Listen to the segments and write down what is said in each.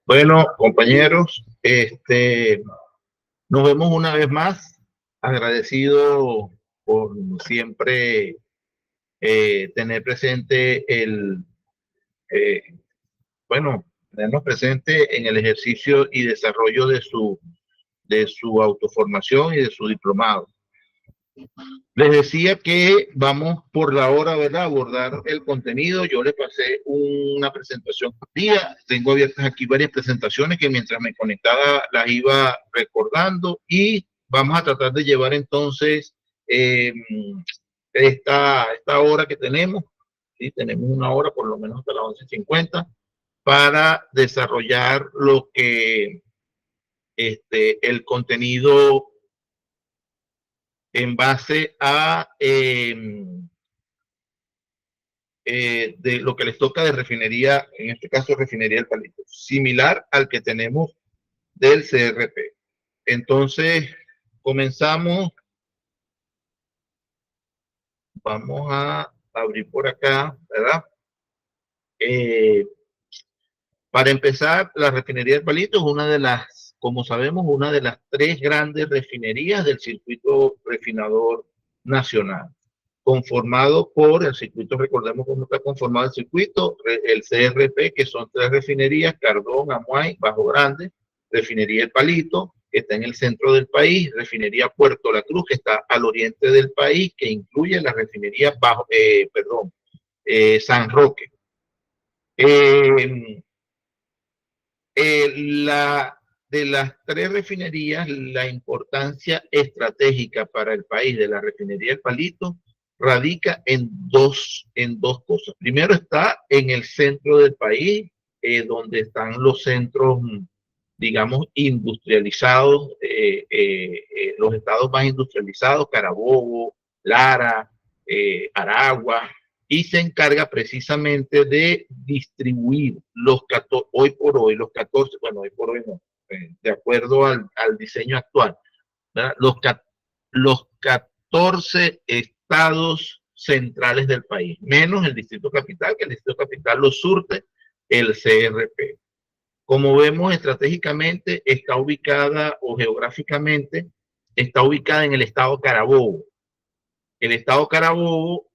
Bueno, compañeros, nos vemos una vez más. Agradecido por siempre tener presente eh, bueno, tenernos presente en el ejercicio y desarrollo de su autoformación y de su diplomado. Les decía que vamos por la hora, ¿verdad? A abordar el contenido. Yo les pasé una presentación por día. Tengo abiertas aquí varias presentaciones que mientras me conectaba las iba recordando y vamos a tratar de llevar entonces esta hora que tenemos. ¿Sí? Tenemos una hora por lo menos hasta las 11:50 para desarrollar lo que el contenido en base a de lo que les toca de refinería, en este caso refinería del Palito, similar al que tenemos del CRP. Entonces, comenzamos. Vamos a abrir por acá, ¿verdad? Para empezar, la refinería del Palito es una de las, como sabemos, una de las 3 grandes refinerías del circuito refinador nacional, conformado por el circuito. Recordemos cómo está conformado el circuito, el CRP, que son 3 refinerías: Cardón, Amuay, Bajo Grande, refinería El Palito, que está en el centro del país, refinería Puerto La Cruz, que está al oriente del país, que incluye la refinería San Roque. De las 3 refinerías, la importancia estratégica para el país de la refinería El Palito radica en dos cosas. Primero, está en el centro del país, donde están los centros, digamos, industrializados, los estados más industrializados: Carabobo, Lara, Aragua, y se encarga precisamente de distribuir hoy por hoy, los 14, bueno, hoy por hoy no, de acuerdo al diseño actual, ¿verdad? Los 14 estados centrales del país, menos el Distrito Capital, que el Distrito Capital lo surte el CRP. Como vemos, estratégicamente está ubicada, o geográficamente está ubicada en el estado Carabobo. El estado Carabobo,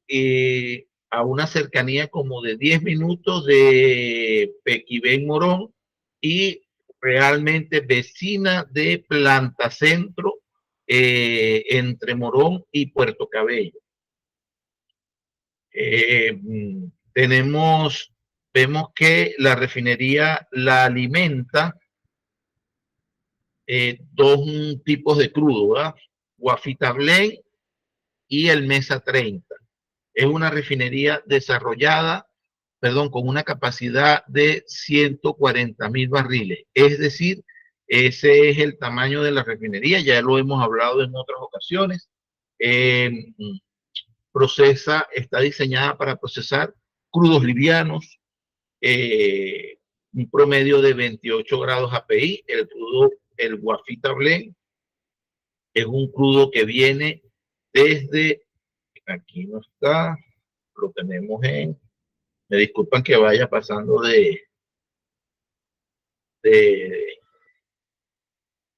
a una cercanía como de 10 minutos de Pequibén, Morón, y realmente vecina de Planta Centro, entre Morón y Puerto Cabello. Vemos que la refinería la alimenta 2 tipos de crudo, ¿verdad? Guafita Blend y el Mesa 30. Es una refinería desarrollada, con una capacidad de 140,000 barriles. Es decir, ese es el tamaño de la refinería, ya lo hemos hablado en otras ocasiones. Está diseñada para procesar crudos livianos, un promedio de 28 grados API. El Guafita Blend, es un crudo que viene desde, aquí no está, lo tenemos me disculpan que vaya pasando de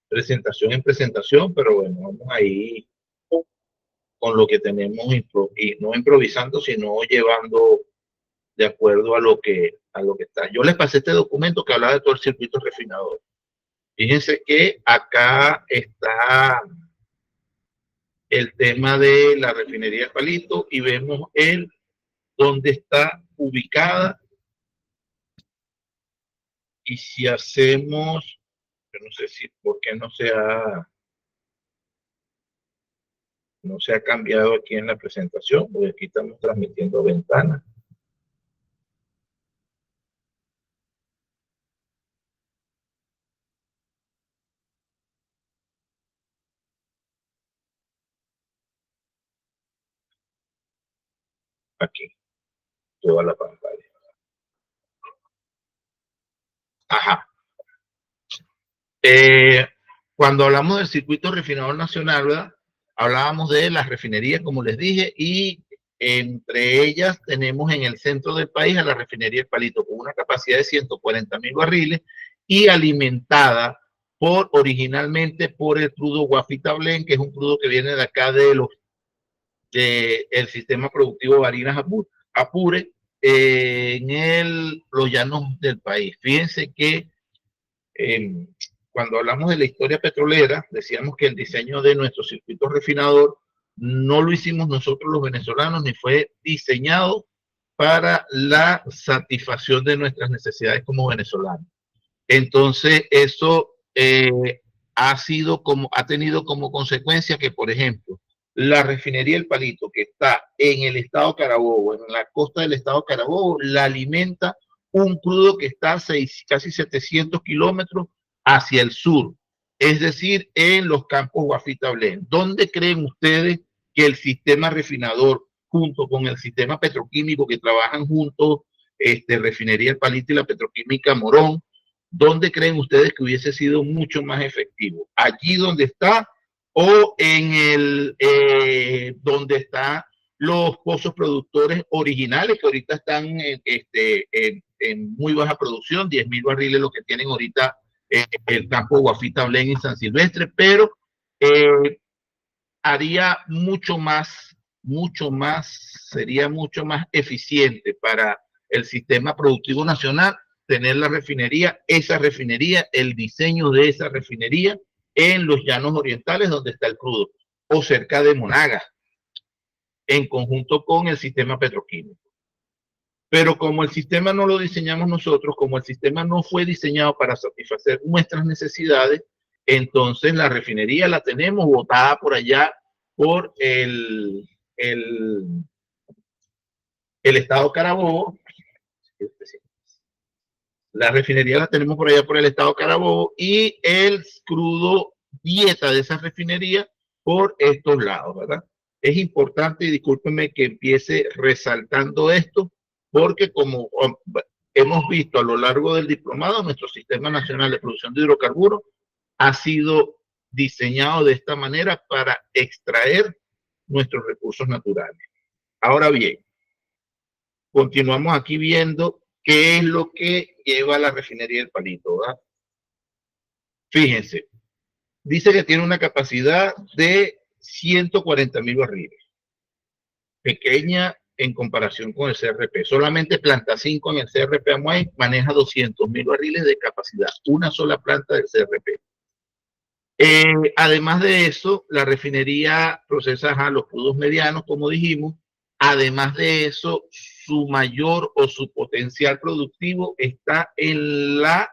presentación en presentación, pero bueno, vamos ahí con lo que tenemos, y no improvisando, sino llevando de acuerdo a lo que está. Yo les pasé este documento que hablaba de todo el circuito refinador. Fíjense que acá está el tema de la refinería de Palito y vemos dónde está ubicada. Y si hacemos, yo no sé si por qué no se ha cambiado aquí en la presentación, porque aquí estamos transmitiendo ventana. Aquí, toda la pantalla. Ajá. Cuando hablamos del circuito refinador nacional, ¿verdad? Hablábamos de las refinerías, como les dije, y Entre ellas tenemos en el centro del país a la refinería El Palito, con una capacidad de 140.000 barriles y alimentada originalmente por el crudo Guafita Blend, que es un crudo que viene de acá el sistema productivo Barinas Apure, en los llanos del país. Fíjense que cuando hablamos de la historia petrolera, decíamos que el diseño de nuestro circuito refinador no lo hicimos nosotros los venezolanos, ni fue diseñado para la satisfacción de nuestras necesidades como venezolanos. Entonces, eso ha tenido como consecuencia que, por ejemplo, la refinería El Palito, que está en el estado Carabobo, en la costa del estado Carabobo, la alimenta un crudo que está a casi 700 kilómetros hacia el sur, es decir, en los campos Guafita Blend. ¿Dónde creen ustedes que el sistema refinador, junto con el sistema petroquímico que trabajan juntos, refinería El Palito y la petroquímica Morón, dónde creen ustedes que hubiese sido mucho más efectivo? ¿Allí donde está o en donde están los pozos productores originales que ahorita están en muy baja producción, 10.000 barriles lo que tienen ahorita el campo Guafita Blend y San Silvestre, pero haría sería mucho más eficiente para el sistema productivo nacional tener esa refinería, el diseño de esa refinería en los llanos orientales donde está el crudo, o cerca de Monagas, en conjunto con el sistema petroquímico. Pero como el sistema no lo diseñamos nosotros, como el sistema no fue diseñado para satisfacer nuestras necesidades, entonces la refinería la tenemos botada por allá por el estado Carabobo. La refinería la tenemos por allá por el estado Carabobo y el crudo dieta de esa refinería por estos lados, ¿verdad? Es importante, y discúlpenme que empiece resaltando esto, porque como hemos visto a lo largo del diplomado, nuestro Sistema Nacional de Producción de Hidrocarburos ha sido diseñado de esta manera para extraer nuestros recursos naturales. Ahora bien, continuamos aquí viendo qué es lo que lleva la refinería El Palito, ¿verdad? Fíjense, dice que tiene una capacidad de 140.000 barriles, pequeña en comparación con el CRP. Solamente planta 5 en el CRP Amuay maneja 200.000 barriles de capacidad, una sola planta del CRP. Además de eso, la refinería procesa los crudos medianos, como dijimos. Además de eso, su mayor o su potencial productivo está en la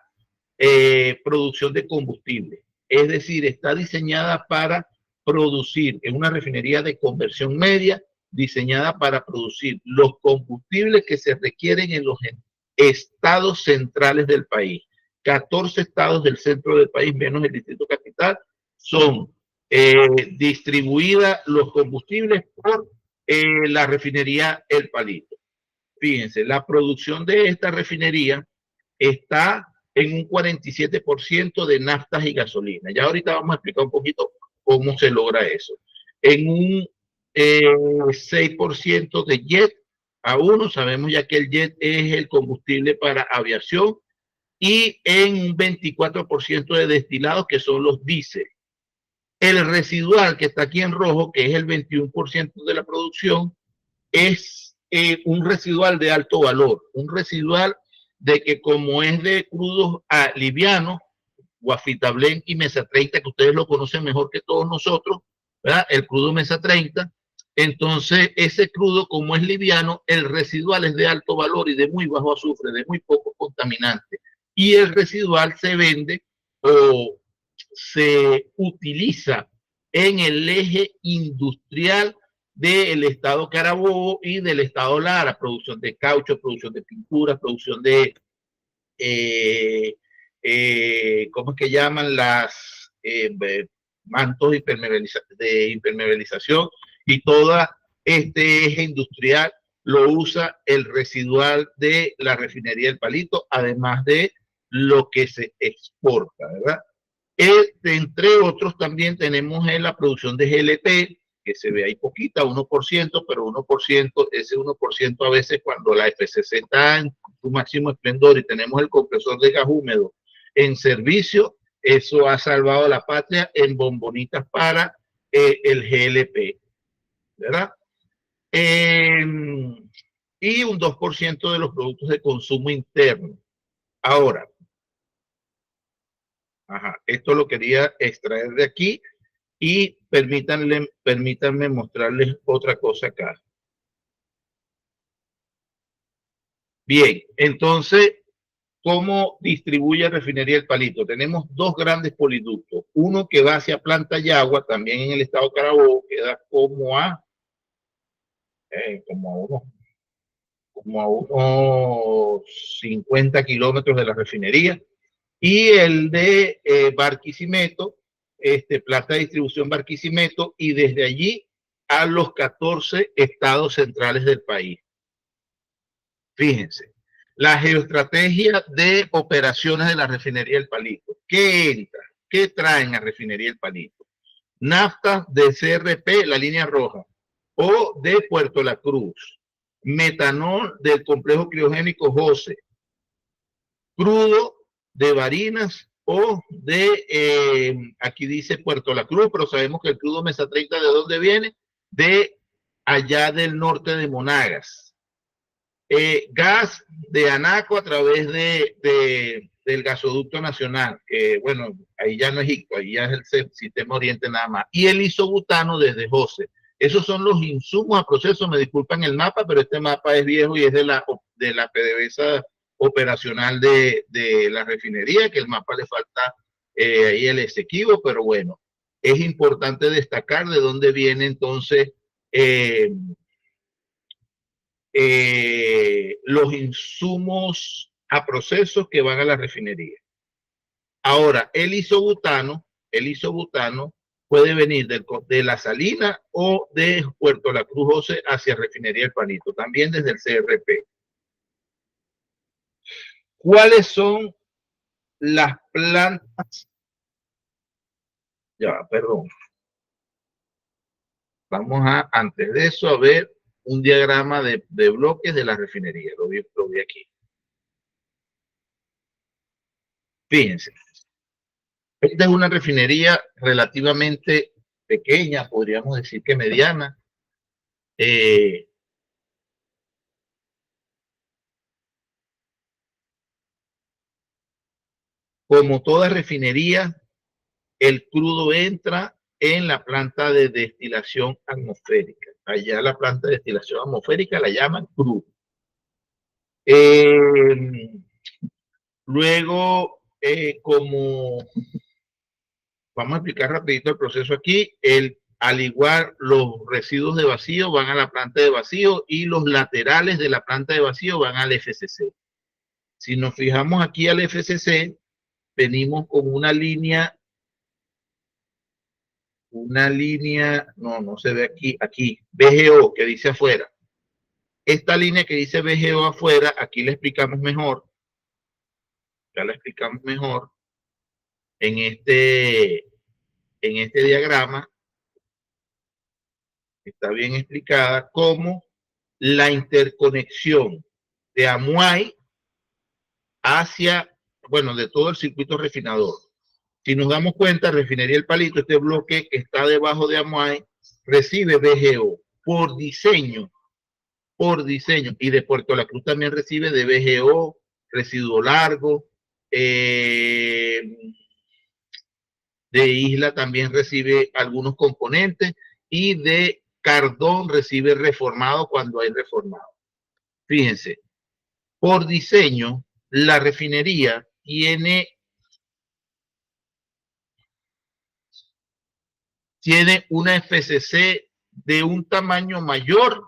producción de combustible. Es decir, está diseñada para producir, en una refinería de conversión media, diseñada para producir los combustibles que se requieren en los estados centrales del país. 14 estados del centro del país, menos el Distrito Capital, son distribuidas los combustibles por la refinería El Palito. Fíjense, la producción de esta refinería está en un 47% de naftas y gasolina. Ya ahorita vamos a explicar un poquito cómo se logra eso. En un 6% de jet A1, sabemos ya que el jet es el combustible para aviación, y en un 24% de destilados, que son los diésel. El residual que está aquí en rojo, que es el 21% de la producción, es un residual de alto valor, un residual de que, como es de crudos livianos, Guafita Blend y Mesa 30, que ustedes lo conocen mejor que todos nosotros, ¿verdad? El crudo Mesa 30. Entonces, ese crudo, como es liviano, el residual es de alto valor y de muy bajo azufre, de muy poco contaminante. Y el residual se vende o se utiliza en el eje industrial del estado Carabobo y del estado Lara, producción de caucho, producción de pintura, producción de ¿cómo es que llaman? Las mantos de impermeabilización, y toda este eje industrial lo usa el residual de la refinería El Palito, además de lo que se exporta, ¿verdad? Entre otros también tenemos en la producción de GLP, que se ve ahí poquita, 1%, pero 1%, ese 1% a veces cuando la FCC está en su máximo esplendor y tenemos el compresor de gas húmedo en servicio, eso ha salvado a la patria en bombonitas para el GLP, ¿verdad? Y un 2% de los productos de consumo interno. Ahora, esto lo quería extraer de aquí y permítanme mostrarles otra cosa acá. Bien, entonces, ¿cómo distribuye Refinería El Palito? Tenemos dos grandes poliductos. Uno que va hacia Planta Yagua, también en el estado Carabobo, queda como a unos 50 kilómetros de la refinería. Y el de Barquisimeto, planta de distribución Barquisimeto, y desde allí a los 14 estados centrales del país. Fíjense, la geoestrategia de operaciones de la refinería El Palito. ¿Qué entra? ¿Qué traen a refinería El Palito? Nafta de CRP, la línea roja, o de Puerto La Cruz. Metanol del complejo criogénico José. Crudo de Barinas o de, aquí dice Puerto La Cruz, pero sabemos que el crudo Mesa 30, ¿de dónde viene? De allá del norte de Monagas. Gas de Anaco a través del gasoducto nacional, que bueno, ahí ya no es ICO, ahí ya es el sistema Oriente nada más. Y el isobutano desde José. Esos son los insumos a proceso, me disculpan el mapa, pero este mapa es viejo y es de la PDVSA operacional de la refinería, que el mapa le falta ahí el Esequibo, pero bueno, es importante destacar de dónde viene entonces los insumos a procesos que van a la refinería. Ahora, el isobutano puede venir de la Salina o de Puerto La Cruz José hacia Refinería El Palito, también desde el CRP. ¿Cuáles son las plantas? Ya, perdón. Vamos a, antes de eso, a ver un diagrama de bloques de la refinería. Lo vi aquí. Fíjense. Esta es una refinería relativamente pequeña, podríamos decir que mediana. Como toda refinería, el crudo entra en la planta de destilación atmosférica. Allá la planta de destilación atmosférica la llaman crudo. Luego, como vamos a explicar rapidito el proceso aquí, al igual los residuos de vacío van a la planta de vacío y los laterales de la planta de vacío van al FCC. Si nos fijamos aquí al FCC, venimos con una línea, no se ve aquí, BGO, que dice afuera. Esta línea que dice BGO afuera, aquí la explicamos mejor. Ya la explicamos mejor en este diagrama. Está bien explicada como la interconexión de Amuay hacia, bueno, de todo el circuito refinador. Si nos damos cuenta, Refinería El Palito, este bloque que está debajo de Amuay, recibe BGO por diseño, y de Puerto La Cruz también recibe de BGO, residuo largo, de Isla también recibe algunos componentes, y de Cardón recibe reformado cuando hay reformado. Fíjense, por diseño, la refinería tiene una FCC de un tamaño mayor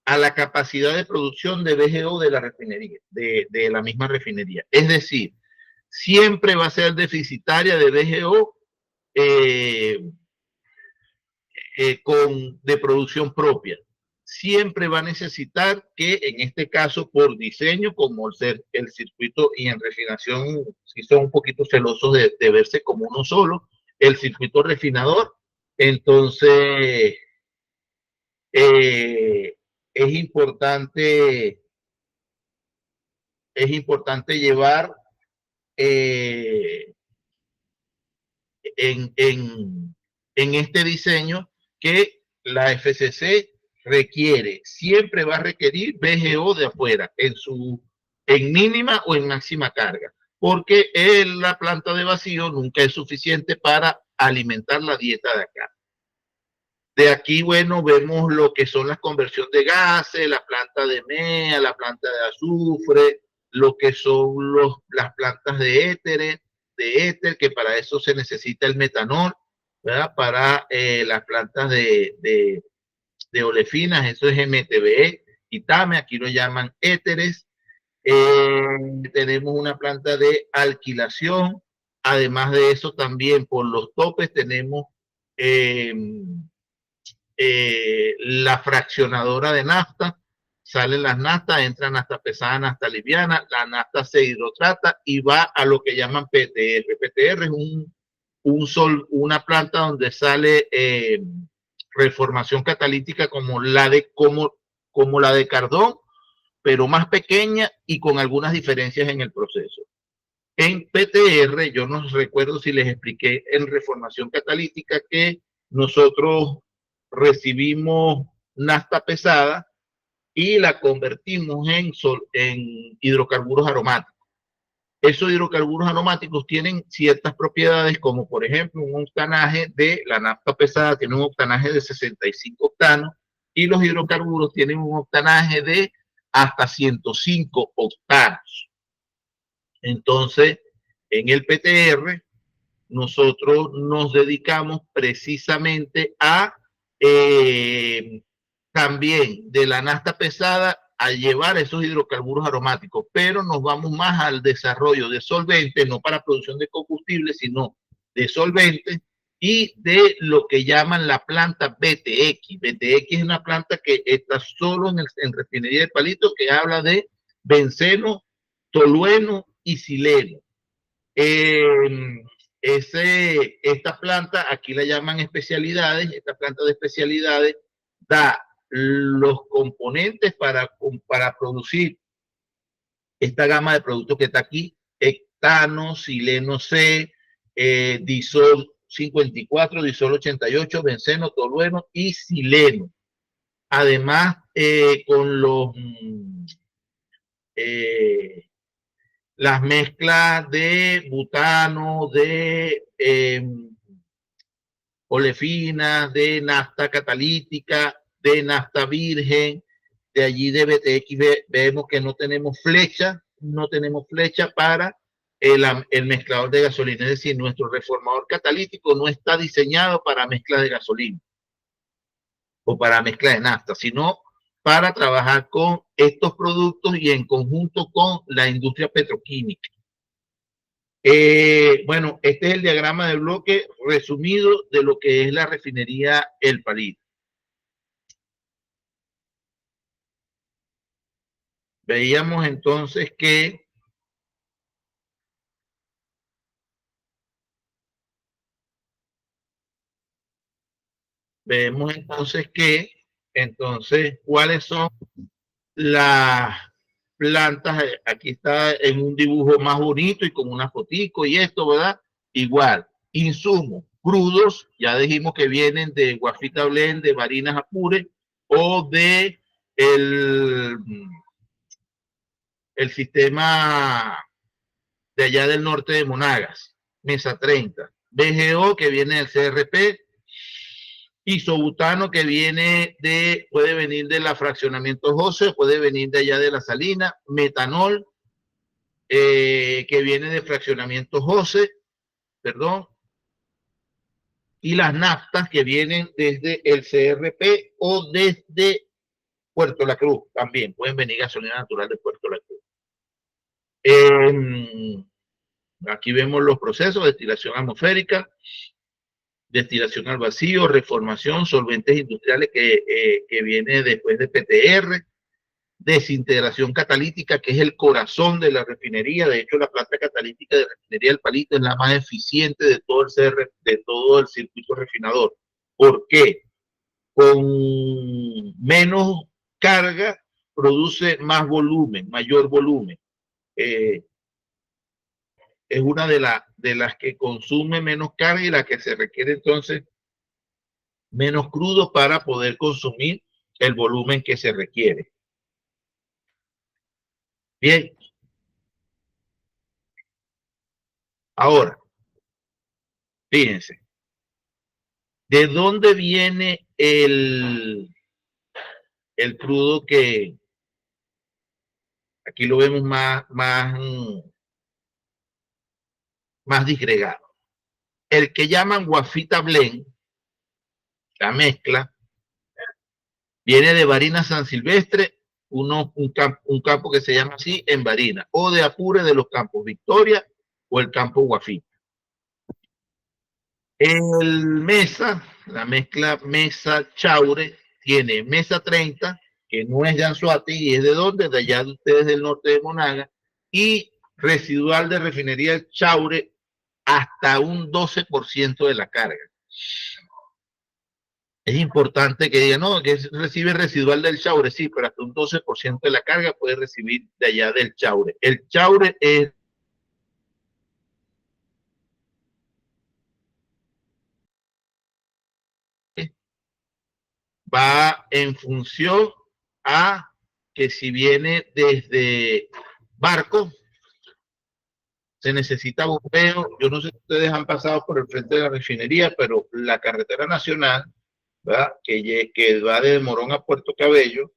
a la capacidad de producción de BGO de la refinería, de la misma refinería. Es decir, siempre va a ser deficitaria de BGO de producción propia. Siempre va a necesitar que, en este caso, por diseño, como el circuito, y en refinación, si son un poquito celosos de verse como uno solo, el circuito refinador, entonces es importante llevar en este diseño que la FCC requiere, siempre va a requerir VGO de afuera, en mínima o en máxima carga, porque la planta de vacío nunca es suficiente para alimentar la dieta de acá. De aquí, bueno, vemos lo que son las conversiones de gases, la planta de MEA, la planta de azufre, lo que son las plantas de éter, que para eso se necesita el metanol, ¿verdad? Para las plantas de olefinas, eso es MTBE y TAME, aquí lo llaman éteres. Tenemos una planta de alquilación, además de eso también por los topes tenemos la fraccionadora de nafta, salen las naftas, entran nafta pesada, nafta liviana, la nafta se hidrotrata y va a lo que llaman PTR. PTR es una planta donde sale reformación catalítica como la de Cardón, pero más pequeña y con algunas diferencias en el proceso. En PTR, yo no recuerdo si les expliqué en reformación catalítica que nosotros recibimos nafta pesada y la convertimos en hidrocarburos aromáticos. Esos hidrocarburos aromáticos tienen ciertas propiedades, como por ejemplo un octanaje de la nafta pesada tiene un octanaje de 65 octanos y los hidrocarburos tienen un octanaje de hasta 105 octanos. Entonces, en el PTR, nosotros nos dedicamos precisamente a también de la nafta pesada a llevar esos hidrocarburos aromáticos, pero nos vamos más al desarrollo de solventes, no para producción de combustible, sino de solventes y de lo que llaman la planta BTX. BTX es una planta que está solo en refinería de Palito, que habla de benceno, tolueno y sileno. Esta planta, aquí la llaman especialidades, esta planta de especialidades da los componentes para producir esta gama de productos que está aquí: hectano, sileno C, disol 54, disol 88, benceno, tolueno y sileno. Además, con las mezclas de butano, de olefinas, de nafta catalítica, de nafta virgen, de allí de BTX vemos que no tenemos flecha para el mezclador de gasolina, es decir, nuestro reformador catalítico no está diseñado para mezcla de gasolina o para mezcla de nafta, sino para trabajar con estos productos y en conjunto con la industria petroquímica. Bueno, este es el diagrama de bloque resumido de lo que es la refinería El Palito. Veíamos entonces que cuáles son las plantas. Aquí está en un dibujo más bonito y con una fotico y esto, ¿verdad? Igual, insumos crudos, ya dijimos que vienen de Guafita Blend, de Barinas Apure o de el sistema de allá del norte de Monagas, Mesa 30, BGO que viene del CRP, isobutano que puede venir de la fraccionamiento José, puede venir de allá de la Salina, metanol que viene de fraccionamiento José, perdón, y las naftas que vienen desde el CRP o desde Puerto La Cruz, también pueden venir gasolina natural de Puerto La Cruz. Aquí vemos los procesos: destilación atmosférica, destilación al vacío, reformación, solventes industriales que viene después de PTR, desintegración catalítica, que es el corazón de la refinería. De hecho, la planta catalítica de refinería del Palito es la más eficiente de todo el circuito refinador. ¿Por qué? con menos carga produce más volumen, mayor volumen. Es una de las que consume menos carga y la que se requiere entonces menos crudo para poder consumir el volumen que se requiere. Bien. Ahora, fíjense, ¿de dónde viene el crudo que aquí lo vemos más disgregado? El que llaman guafita blend, la mezcla, viene de Barina San Silvestre, un campo que se llama así en Barina, o de Apure de los Campos Victoria o el campo Guafita. El Mesa, la mezcla Mesa Chaure, tiene Mesa 30, que no es de Anzoátegui, y es de dónde, de allá de ustedes del norte de Monaga, y residual de refinería Chaure hasta un 12% de la carga. Es importante que digan, no, que recibe residual del Chaure, sí, pero hasta un 12% de la carga puede recibir de allá del Chaure. El Chaure es va en función a que si viene desde barco, se necesita bombeo. Yo no sé si ustedes han pasado por el frente de la refinería, pero la carretera nacional, ¿verdad? Que va de Morón a Puerto Cabello,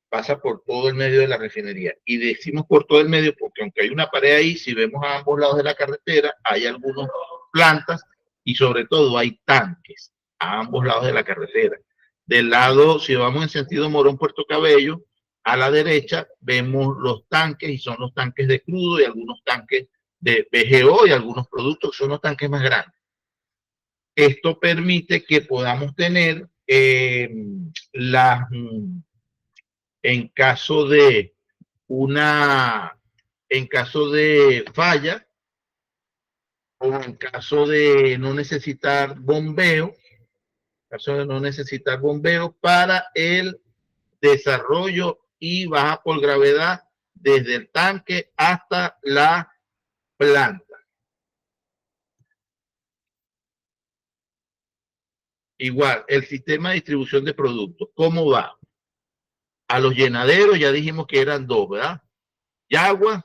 pasa por todo el medio de la refinería. Y decimos por todo el medio porque aunque hay una pared ahí, si vemos a ambos lados de la carretera, hay algunas plantas y sobre todo hay tanques a ambos lados de la carretera. Del lado, si vamos en sentido Morón-Puerto Cabello, a la derecha vemos los tanques y son los tanques de crudo y algunos tanques de VGO y algunos productos que son los tanques más grandes. Esto permite que podamos tener en caso de en caso de falla o en caso de no necesitar bombeo, para el desarrollo y baja por gravedad desde el tanque hasta la planta. Igual, el sistema de distribución de productos, ¿cómo va? A los llenaderos ya dijimos que eran dos, ¿verdad? Yagua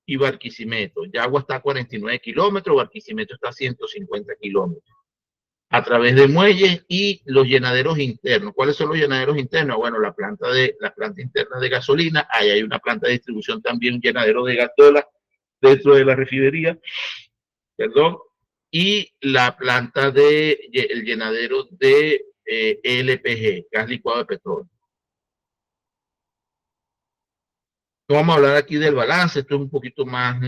y Barquisimeto. Yagua está a 49 kilómetros, Barquisimeto está a 150 kilómetros. A través de muelles y los llenaderos internos. ¿Cuáles son los llenaderos internos? Bueno, la planta interna de gasolina, ahí hay una planta de distribución también, un llenadero de gasola dentro de la refinería, perdón, y la planta el llenadero de LPG, gas licuado de petróleo. No vamos a hablar aquí del balance, esto es un poquito más,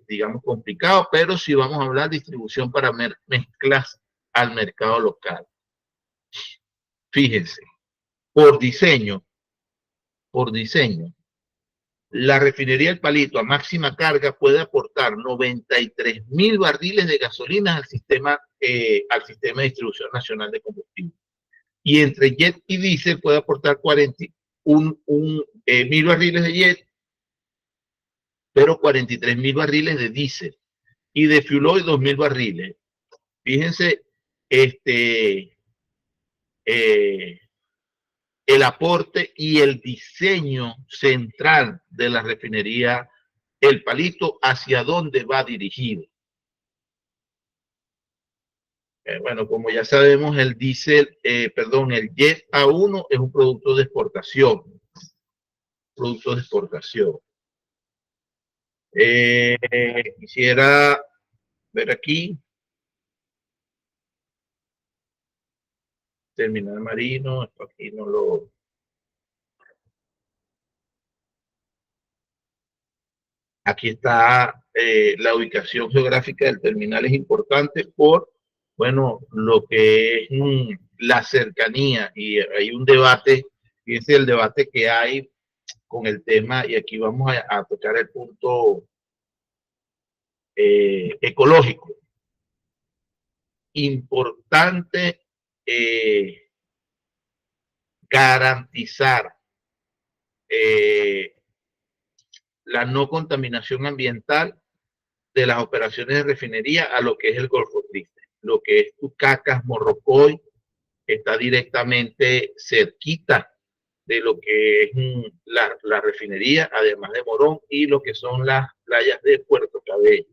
digamos, complicado, pero sí vamos a hablar de distribución para mezclas al mercado local. Fíjense, por diseño, la refinería El Palito a máxima carga puede aportar 93.000 barriles de gasolina al sistema de distribución nacional de combustible. Y entre jet y diésel puede aportar 41.000 barriles de jet, pero 43.000 barriles de diésel. Y de fuel oil 2.000 barriles. Fíjense, el aporte y el diseño central de la refinería El Palito, hacia dónde va dirigido. Bueno, como ya sabemos, el diésel, el jet A1 es un producto de exportación. Quisiera ver aquí. Terminal marino, esto aquí no lo... Aquí está la ubicación geográfica del terminal, es importante por, bueno, lo que es la cercanía, y hay un debate, fíjense el debate que hay con el tema, y aquí vamos a tocar el punto ecológico. Importante garantizar la no contaminación ambiental de las operaciones de refinería a lo que es el Golfo Triste. Lo que es Tucacas, Morrocoy, está directamente cerquita de lo que es la refinería, además de Morón, y lo que son las playas de Puerto Cabello.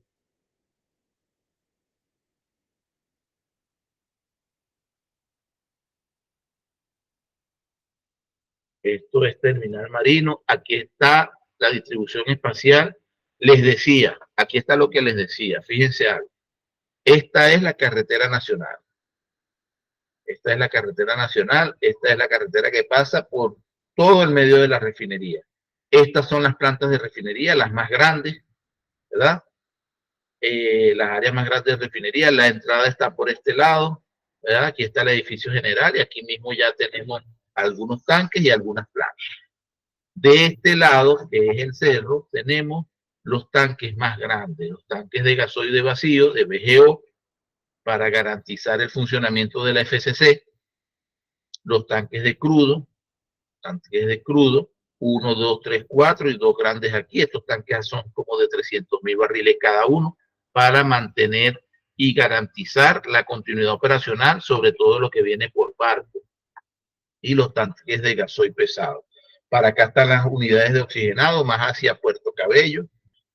Esto es Terminal Marino. Aquí está la distribución espacial. Les decía, aquí está lo que les decía. Fíjense algo. Esta es la carretera nacional. Esta es la carretera nacional. Esta es la carretera que pasa por todo el medio de la refinería. Estas son las plantas de refinería, las más grandes, ¿verdad? Las áreas más grandes de refinería. La entrada está por este lado, ¿verdad? Aquí está el edificio general y aquí mismo ya tenemos algunos tanques y algunas plantas. De este lado, que es el cerro, tenemos los tanques más grandes, los tanques de gasoil vacío, de VGO, para garantizar el funcionamiento de la FCC, los tanques de crudo, 1, 2, 3, 4 y dos grandes aquí. Estos tanques son como de 300.000 barriles cada uno para mantener y garantizar la continuidad operacional, sobre todo lo que viene por barco. Y los tanques de gasoil pesado. Para acá están las unidades de oxigenado, más hacia Puerto Cabello.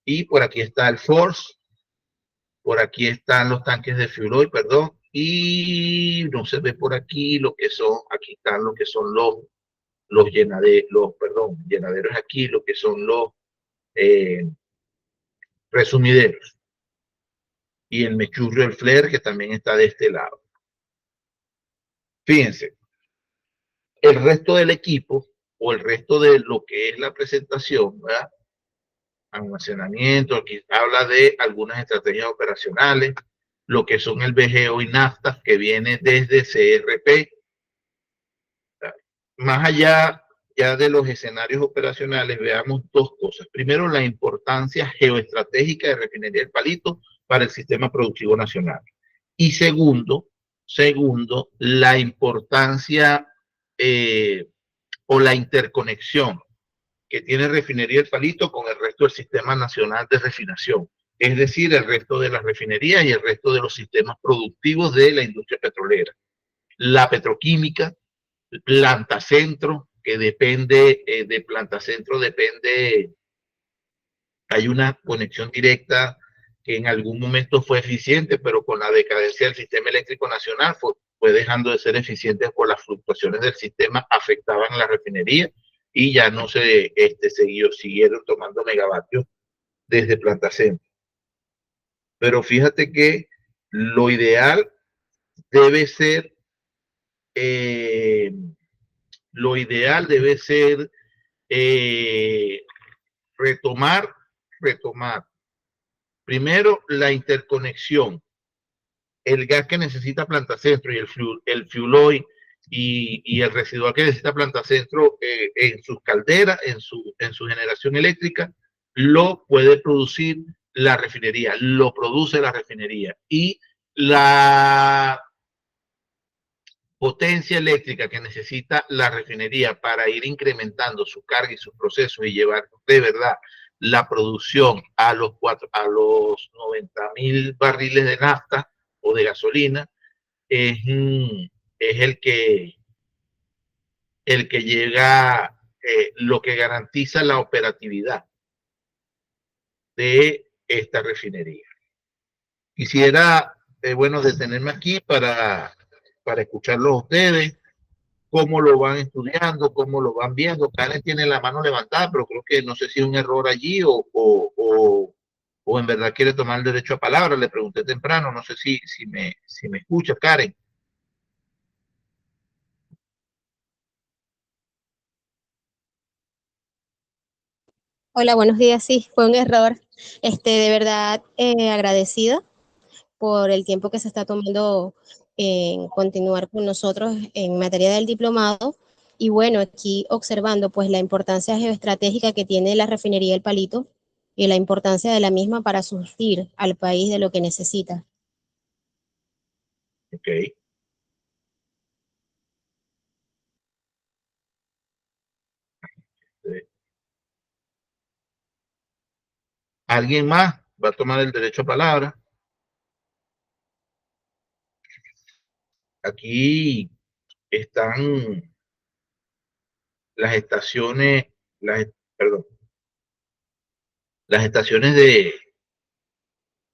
Y por aquí está el Force. Por aquí están los tanques de fuel oil, perdón. Y no se ve por aquí lo que son, aquí están lo que son los llenaderos, perdón, llenaderos aquí, lo que son los resumideros. Y el mechurro, el flare, que también está de este lado. Fíjense, el resto del equipo o el resto de lo que es la presentación, ¿verdad? Almacenamiento, aquí habla de algunas estrategias operacionales, lo que son el VGO y NAFTA, que viene desde CRP. Más allá ya de los escenarios operacionales, veamos dos cosas. Primero, la importancia geoestratégica de Refinería del Palito para el sistema productivo nacional. Y segundo, la importancia o la interconexión que tiene Refinería El Palito con el resto del sistema nacional de refinación, es decir, el resto de las refinerías y el resto de los sistemas productivos de la industria petrolera. La petroquímica, Planta Centro, que depende de Planta Centro, hay una conexión directa que en algún momento fue eficiente, pero con la decadencia del sistema eléctrico nacional fue dejando de ser eficiente por las fluctuaciones del sistema, afectaban la refinería y ya no se siguieron tomando megavatios desde Planta Centro. Pero fíjate que lo ideal debe ser, eh, lo ideal debe ser retomar, retomar primero la interconexión, el gas que necesita Planta Centro y el fuel oil y el residual que necesita Planta Centro en sus calderas, en su generación eléctrica, lo puede producir la refinería, lo produce la refinería. Y la potencia eléctrica que necesita la refinería para ir incrementando su carga y sus procesos y llevar de verdad la producción a los 90.000 barriles de nafta o de gasolina es el que llega, lo que garantiza la operatividad de esta refinería. Quisiera, bueno, detenerme aquí para escucharlos a ustedes, cómo lo van estudiando, cómo lo van viendo. Karen tiene la mano levantada, pero creo que no sé si es un error allí o en verdad quiere tomar el derecho a palabra. Le pregunté temprano, no sé si me escucha, Karen. Hola, buenos días. Sí, fue un error. De verdad, agradecida por el tiempo que se está tomando en continuar con nosotros en materia del diplomado. Y bueno, aquí observando pues la importancia geoestratégica que tiene la refinería del Palito y la importancia de la misma para surtir al país de lo que necesita. Ok. ¿Alguien más va a tomar el derecho a palabra? Aquí están las estaciones, las, perdón, las estaciones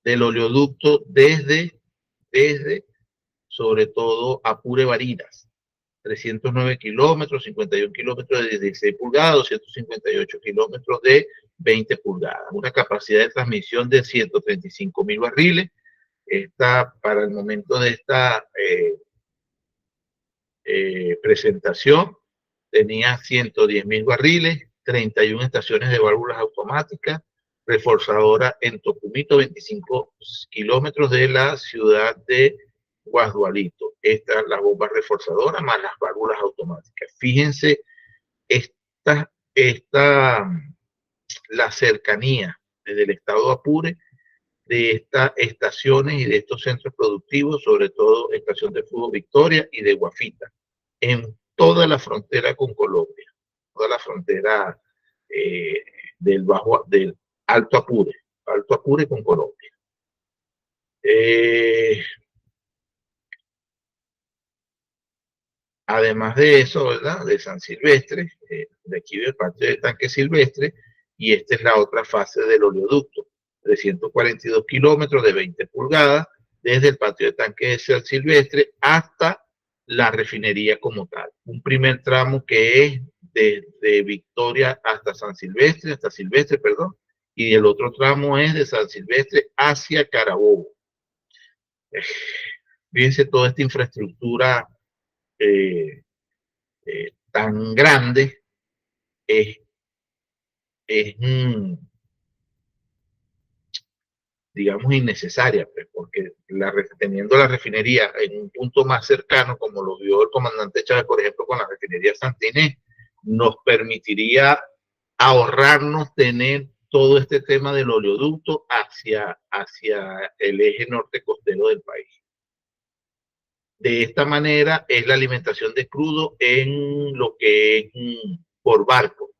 del oleoducto desde sobre todo Apure Barinas, 309 kilómetros, 51 kilómetros de 16 pulgadas, 258 kilómetros de 20 pulgadas, una capacidad de transmisión de 135.000 barriles. Esta, para el momento de esta presentación, tenía 110.000 barriles, 31 estaciones de válvulas automáticas, reforzadora en Tocumito, 25 kilómetros de la ciudad de Guasdualito. Esta es la bomba reforzadora más las válvulas automáticas. Fíjense la cercanía desde el estado de Apure de estas estaciones y de estos centros productivos, sobre todo Estación de Fútbol Victoria y de Guafita, en toda la frontera con Colombia, toda la frontera eh, del Alto Apure con Colombia. Además de eso, ¿verdad? De San Silvestre, de aquí del patio de tanque Silvestre, y esta es la otra fase del oleoducto, 342 kilómetros de 20 pulgadas, desde el patio de tanque de San Silvestre hasta la refinería como tal. Un primer tramo que es desde Victoria hasta San Silvestre, perdón, y el otro tramo es de San Silvestre hacia Carabobo. Fíjense toda esta infraestructura tan grande es, es digamos, innecesaria, pues, porque teniendo la refinería en un punto más cercano, como lo vio el comandante Chávez, por ejemplo, con la refinería Santinés, nos permitiría ahorrarnos tener todo este tema del oleoducto hacia el eje norte costero del país. De esta manera es la alimentación de crudo en lo que es por barco.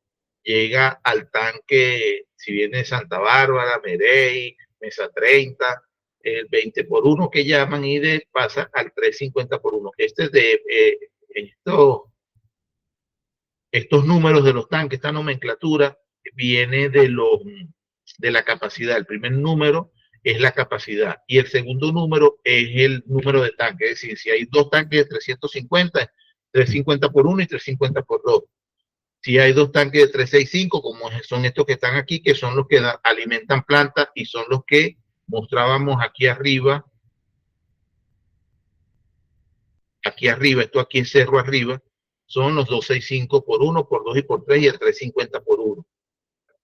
Llega al tanque, si viene de Santa Bárbara, Merey, Mesa 30, el 20 por 1 que llaman, y pasa al 350 por 1. Estos números de los tanques, esta nomenclatura, viene de la capacidad. El primer número es la capacidad y el segundo número es el número de tanques. Es decir, si hay dos tanques de 350, 350 por 1 y 350 por 2. Si hay dos tanques de 365, como son estos que están aquí, que son los que alimentan plantas y son los que mostrábamos aquí arriba, esto aquí es cerro arriba, son los 265 por 1, por 2 y por 3 y el 350 por 1.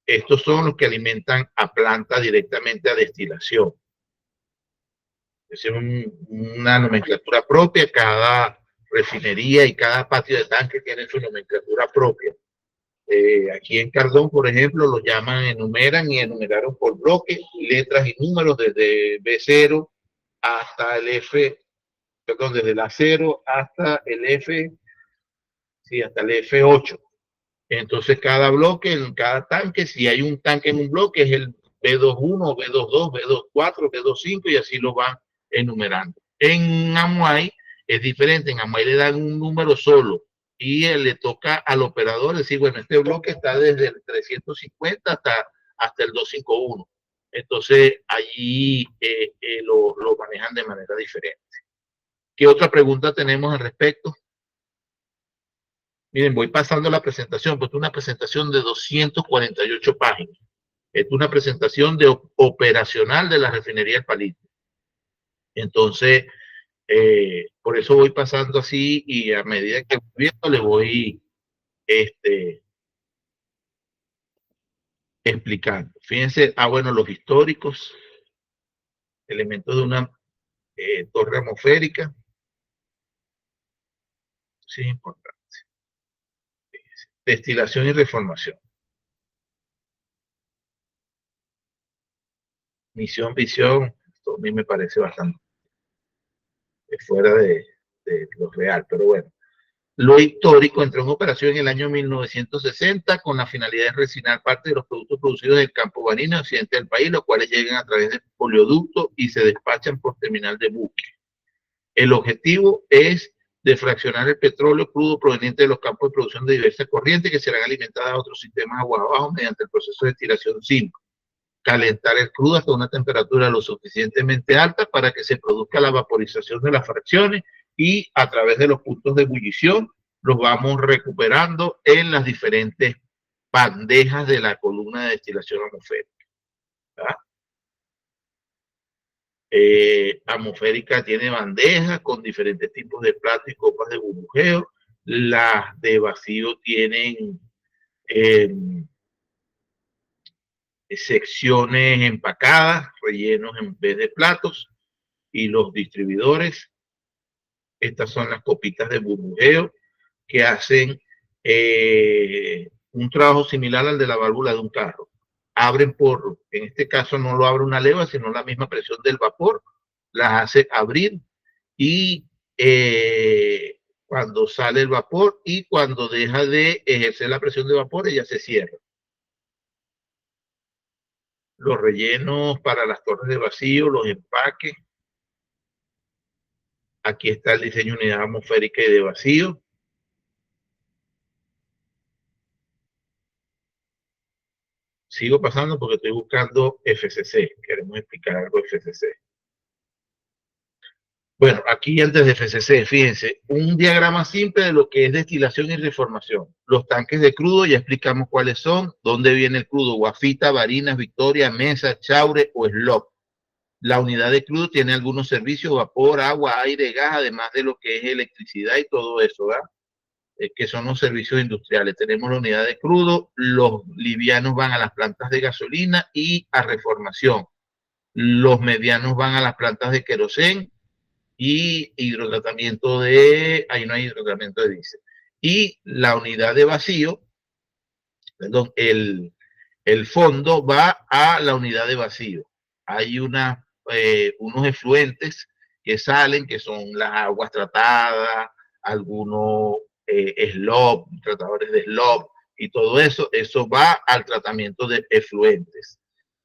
Estos son los que alimentan a planta directamente a destilación. Es una nomenclatura propia, cada refinería y cada patio de tanque tiene su nomenclatura propia. Aquí en Cardón, por ejemplo, lo llaman, enumeran y enumeraron por bloques, letras y números desde B0 hasta el F, perdón, desde la 0 hasta el F, sí, hasta el F8. Entonces, cada bloque, en cada tanque, si hay un tanque en un bloque, es el B21, B22, B24, B25 y así lo van enumerando. En Amuay es diferente, en Amuay le dan un número solo y le toca al operador decir, bueno, este bloque está desde el 350 hasta el 251. Entonces, allí lo manejan de manera diferente. ¿Qué otra pregunta tenemos al respecto? Miren, voy pasando la presentación, porque es una presentación de 248 páginas. Es una presentación operacional de la refinería del Palito. Entonces, por eso voy pasando así y a medida que voy viendo le voy explicando. Fíjense, bueno, los históricos, elementos de una torre atmosférica, sí, importante. Destilación y reformación. Misión, visión, esto a mí me parece bastante fuera de lo real, pero bueno. Lo histórico entró en operación en el año 1960 con la finalidad de resinar parte de los productos producidos en el campo marino occidente del país, los cuales llegan a través del oleoducto y se despachan por terminal de buque. El objetivo es de fraccionar el petróleo crudo proveniente de los campos de producción de diversas corrientes que serán alimentadas a otros sistemas aguas abajo mediante el proceso de destilación simple. Calentar el crudo hasta una temperatura lo suficientemente alta para que se produzca la vaporización de las fracciones y a través de los puntos de ebullición los vamos recuperando en las diferentes bandejas de la columna de destilación atmosférica. Atmosférica tiene bandejas con diferentes tipos de platos y copas de burbujeo. Las de vacío tienen secciones empacadas, rellenos en vez de platos, y los distribuidores, estas son las copitas de burbujeo que hacen un trabajo similar al de la válvula de un carro. Abren en este caso no lo abre una leva, sino la misma presión del vapor, las hace abrir y cuando sale el vapor y cuando deja de ejercer la presión de vapor, ella se cierra. Los rellenos para las torres de vacío, los empaques. Aquí está el diseño de unidad atmosférica y de vacío. Sigo pasando porque estoy buscando FCC. Queremos explicar algo de FCC. Bueno, aquí antes de FCC, fíjense, un diagrama simple de lo que es destilación y reformación. Los tanques de crudo, ya explicamos cuáles son, dónde viene el crudo, Guafita, Barinas, Victoria, Mesa, Chaure o Slop. La unidad de crudo tiene algunos servicios, vapor, agua, aire, gas, además de lo que es electricidad y todo eso, ¿verdad? Que son los servicios industriales. Tenemos la unidad de crudo, los livianos van a las plantas de gasolina y a reformación. Los medianos van a las plantas de querosén y hidrotratamiento ahí no hay hidrotratamiento de diésel. Y la unidad de vacío, perdón, el fondo va a la unidad de vacío. Hay unos efluentes que salen, que son las aguas tratadas, algunos slop, tratadores de slop y todo eso, eso va al tratamiento de efluentes.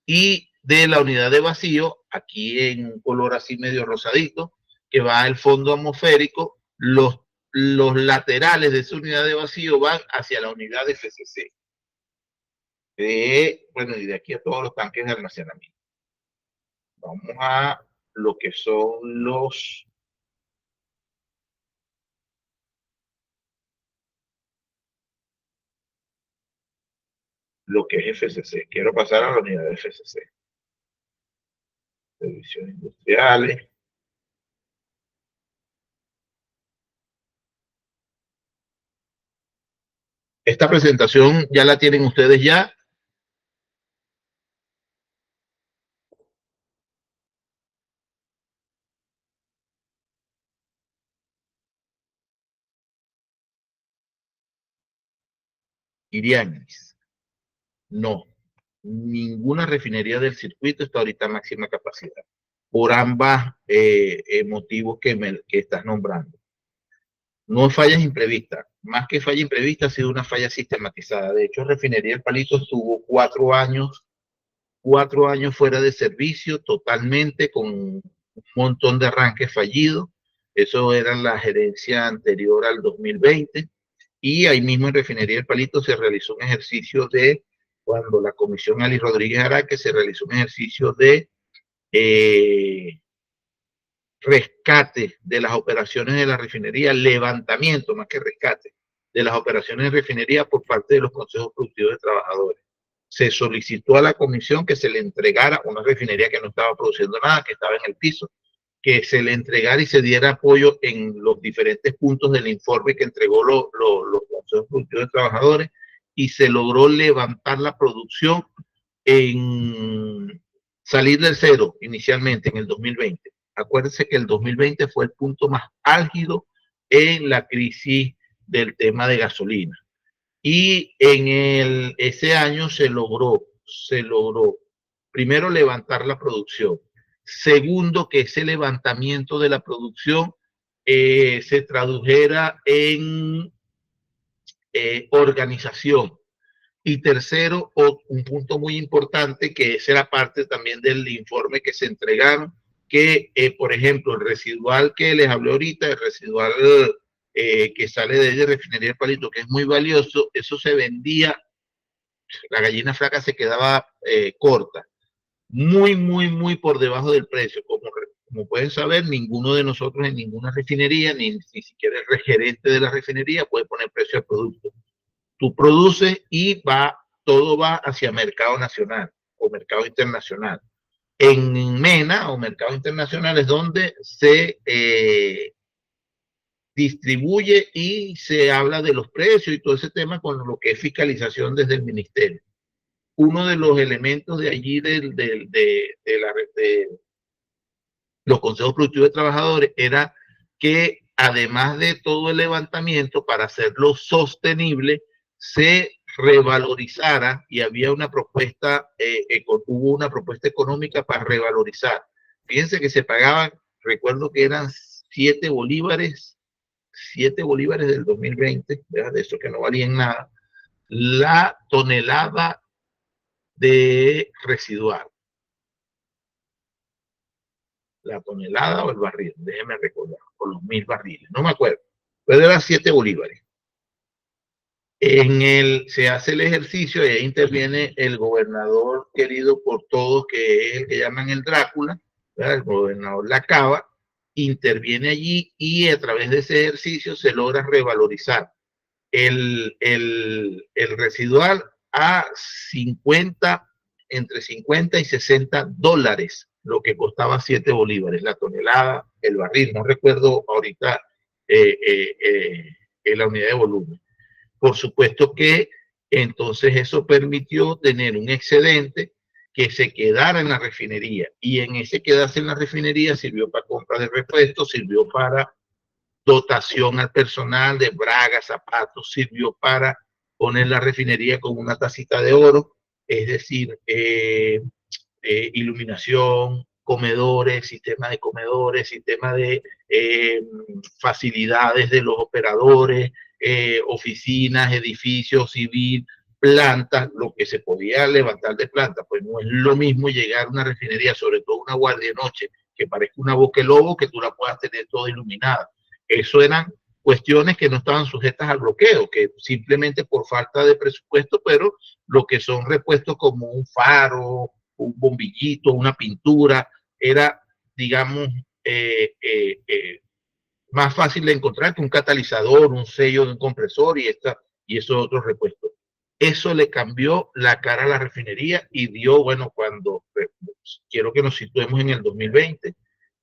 Y de la unidad de vacío, aquí en un color así medio rosadito, que va al fondo atmosférico, los laterales de esa unidad de vacío van hacia la unidad de FCC. Bueno, y de aquí a todos los tanques de almacenamiento. Vamos a lo que son lo que es FCC. Quiero pasar a la unidad de FCC. Servicios industriales. Esta presentación ya la tienen ustedes ya. Irianis. No, ninguna refinería del circuito está ahorita a máxima capacidad, por ambas motivos que estás nombrando. No fallas imprevistas, más que falla imprevista ha sido una falla sistematizada. De hecho, Refinería del Palito estuvo 4 años fuera de servicio totalmente, con un montón de arranques fallidos. Eso era la gerencia anterior al 2020. Y ahí mismo en Refinería del Palito se realizó un ejercicio cuando la comisión Ali Rodríguez Araque se realizó un ejercicio de rescate de las operaciones de la refinería, levantamiento más que rescate de las operaciones de refinería por parte de los consejos productivos de trabajadores. Se solicitó a la comisión que se le entregara una refinería que no estaba produciendo nada, que estaba en el piso, que se le entregara y se diera apoyo en los diferentes puntos del informe que entregó los consejos productivos de trabajadores, y se logró levantar la producción en salir del cero inicialmente en el 2020. Acuérdense que el 2020 fue el punto más álgido en la crisis del tema de gasolina. Y en ese año se logró primero levantar la producción. Segundo, que ese levantamiento de la producción se tradujera en organización. Y tercero, un punto muy importante, que esa era parte también del informe que se entregaron, que, por ejemplo, el residual que les hablé ahorita, el residual que sale de refinería del Palito, que es muy valioso, eso se vendía, la gallina flaca se quedaba corta, muy por debajo del precio. Como pueden saber, ninguno de nosotros en ninguna refinería, ni siquiera el gerente de la refinería puede poner precio al producto. Tú produces y todo va hacia mercado nacional o mercado internacional. En MENA o mercado internacional es donde se distribuye y se habla de los precios y todo ese tema con lo que es fiscalización desde el ministerio. Uno de los elementos de allí de los consejos productivos de trabajadores era que, además de todo el levantamiento, para hacerlo sostenible, se revalorizara, y había una propuesta, hubo una propuesta económica para revalorizar. Fíjense que se pagaban, recuerdo que eran 7 bolívares del 2020, ¿verdad? De eso que no valían nada, la tonelada de residual. La tonelada o el barril, déjeme recordar, con los 1000 barriles, no me acuerdo, pero eran 7 bolívares. Se hace el ejercicio y ahí interviene el gobernador querido por todos, que es el que llaman el Drácula, ¿verdad? El gobernador Lacaba, interviene allí y a través de ese ejercicio se logra revalorizar el residual a entre 50 y 60 dólares, lo que costaba 7 bolívares, la tonelada, el barril, no recuerdo ahorita la unidad de volumen. Por supuesto que entonces eso permitió tener un excedente que se quedara en la refinería, y en ese quedarse en la refinería sirvió para compra de repuestos, sirvió para dotación al personal de bragas, zapatos, sirvió para poner la refinería con una tacita de oro, es decir, iluminación, comedores, sistema de comedores, sistema de facilidades de los operadores, oficinas, edificios, civil, plantas, lo que se podía levantar de planta. Pues no es lo mismo llegar a una refinería, sobre todo una guardia de noche, que parezca una boca de lobo, que tú la puedas tener toda iluminada. Eso eran cuestiones que no estaban sujetas al bloqueo, que simplemente por falta de presupuesto, pero lo que son repuestos como un faro, un bombillito, una pintura, era, digamos, más fácil de encontrar que un catalizador, un sello de un compresor y esos otros repuestos. Eso le cambió la cara a la refinería y dio, bueno, cuando, quiero que nos situemos en el 2020,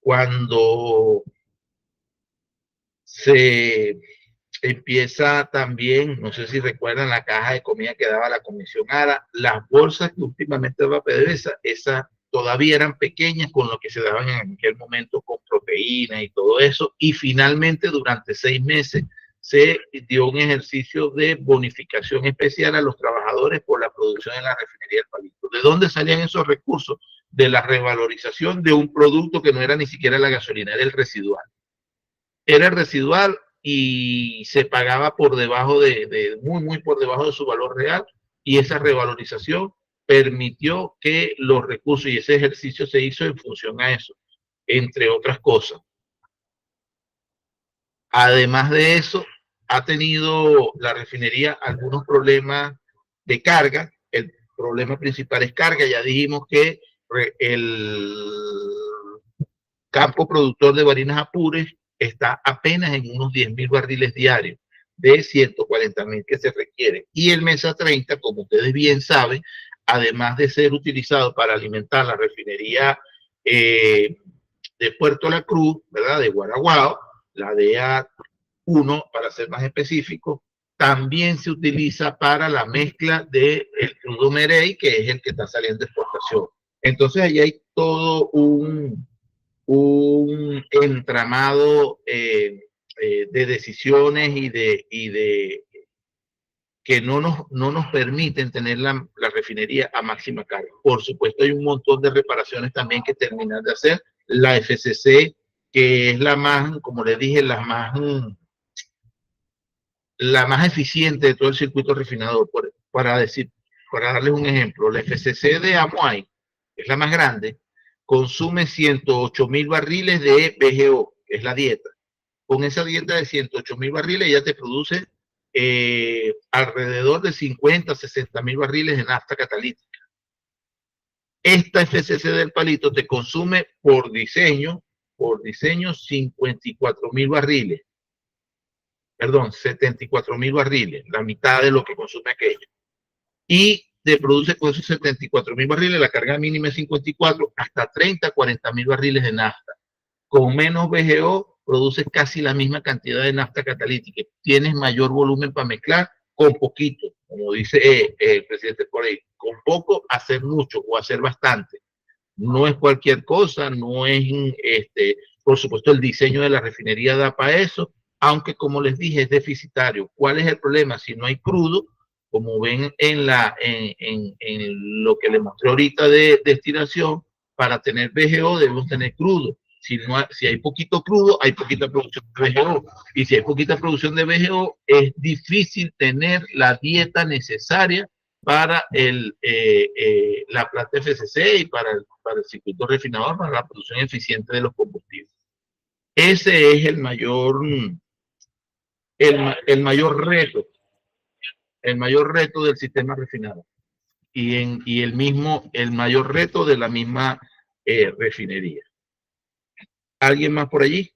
cuando se empieza también, no sé si recuerdan la caja de comida que daba la Comisión ARA, las bolsas que últimamente daba PDVSA, esas todavía eran pequeñas con lo que se daban en aquel momento con proteínas y todo eso, y finalmente durante 6 meses se dio un ejercicio de bonificación especial a los trabajadores por la producción en la refinería del Palito. ¿De dónde salían esos recursos? De la revalorización de un producto que no era ni siquiera la gasolina, era el residual. Era residual y se pagaba por debajo muy por debajo de su valor real, y esa revalorización permitió que los recursos, y ese ejercicio se hizo en función a eso, entre otras cosas. Además de eso, ha tenido la refinería algunos problemas de carga. El problema principal es carga. Ya dijimos que el campo productor de Barinas Apures está apenas en unos 10.000 barriles diarios de 140.000 que se requieren. Y el Mesa 30, como ustedes bien saben, además de ser utilizado para alimentar la refinería de Puerto La Cruz, ¿verdad? De Guaraguao, la DEA-1 para ser más específico, también se utiliza para la mezcla del crudo Merey, que es el que está saliendo de exportación. Entonces ahí hay todo un entramado de decisiones y de que no nos permiten tener la refinería a máxima carga. Por supuesto, hay un montón de reparaciones también que terminar de hacer. La FCC que es la más, como les dije, la más eficiente de todo el circuito refinador. Para darles un ejemplo, la FCC de Amoay, que es la más grande, consume 108.000 barriles de BGO, que es la dieta. Con esa dieta de 108.000 barriles ya te produce alrededor de 50, 60.000 barriles de nafta catalítica. Esta FCC del palito te consume por diseño 54.000 barriles, perdón, 74.000 barriles, la mitad de lo que consume aquella. Y te produce con esos 74.000 barriles, la carga mínima es 54, hasta 30, 40.000 barriles de nafta. Con menos BGO produces casi la misma cantidad de nafta catalítica. Tienes mayor volumen para mezclar con poquito, como dice el presidente por ahí, con poco hacer mucho o hacer bastante. No es cualquier cosa, no es, por supuesto, el diseño de la refinería da para eso, aunque como les dije es deficitario. ¿Cuál es el problema? Si no hay crudo, como ven en lo que les mostré ahorita de destilación, para tener BGO debemos tener crudo. Si hay poquito crudo, hay poquita producción de BGO. Y si hay poquita producción de BGO, es difícil tener la dieta necesaria para la planta FCC y para el circuito refinador, para la producción eficiente de los combustibles. Ese es el mayor reto del sistema refinado y el mayor reto de la misma refinería. ¿Alguien más por allí?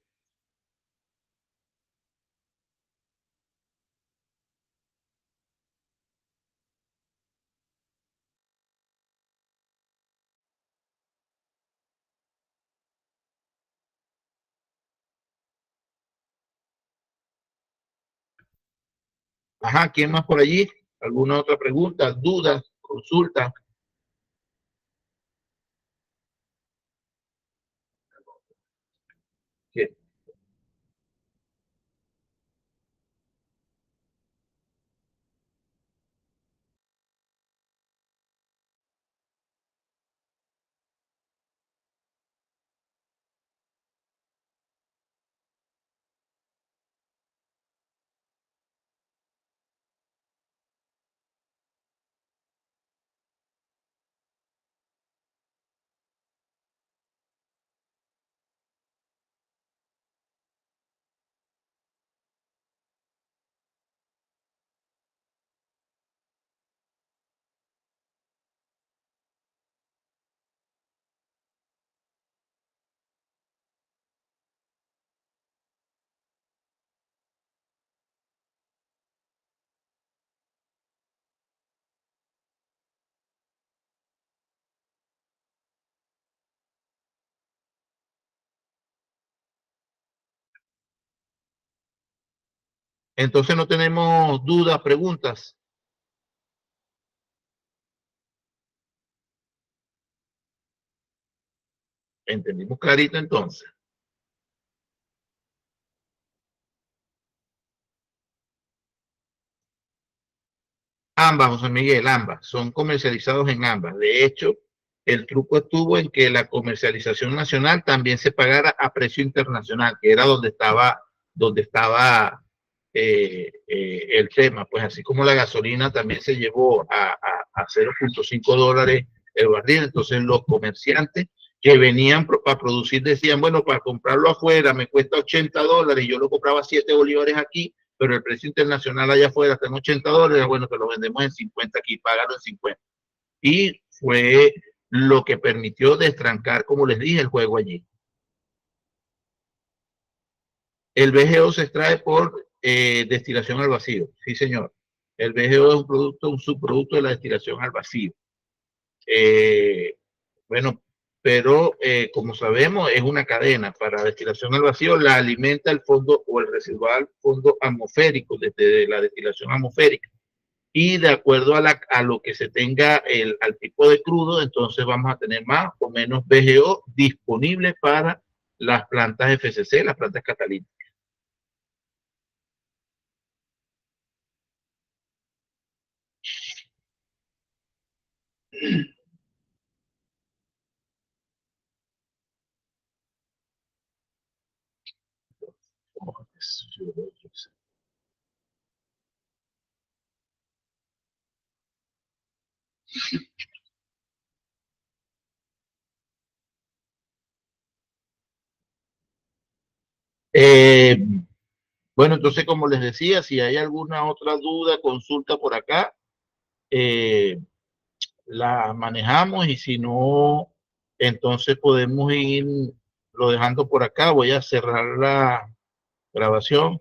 Ajá, ¿quién más por allí? ¿Alguna otra pregunta, duda, consulta? ¿Qué? Entonces no tenemos dudas, preguntas. Entendimos clarito entonces. Ambas, José Miguel, ambas, son comercializados en ambas. De hecho, el truco estuvo en que la comercialización nacional también se pagara a precio internacional, que era donde estaba el tema. Pues así como la gasolina también se llevó a 0.5 dólares el barril, entonces los comerciantes que venían para producir decían, bueno, para comprarlo afuera me cuesta 80 dólares, yo lo compraba 7 bolívares aquí, pero el precio internacional allá afuera está en 80 dólares, bueno, te lo vendemos en 50 aquí, págalo en 50. Y fue lo que permitió destrancar, como les dije, el juego allí. El BGO se extrae por destilación al vacío, sí señor. El BGO es un producto, un subproducto de la destilación al vacío. Eh, bueno, pero como sabemos es una cadena. Para destilación al vacío la alimenta el fondo o el residual fondo atmosférico desde la destilación atmosférica. Y de acuerdo a lo que se tenga al tipo de crudo, entonces vamos a tener más o menos BGO disponible para las plantas FCC, las plantas catalíticas. Eh, bueno, entonces, como les decía, si hay alguna otra duda, consulta por acá, eh, la manejamos y si no, entonces podemos ir lo dejando por acá. Voy a cerrar la grabación.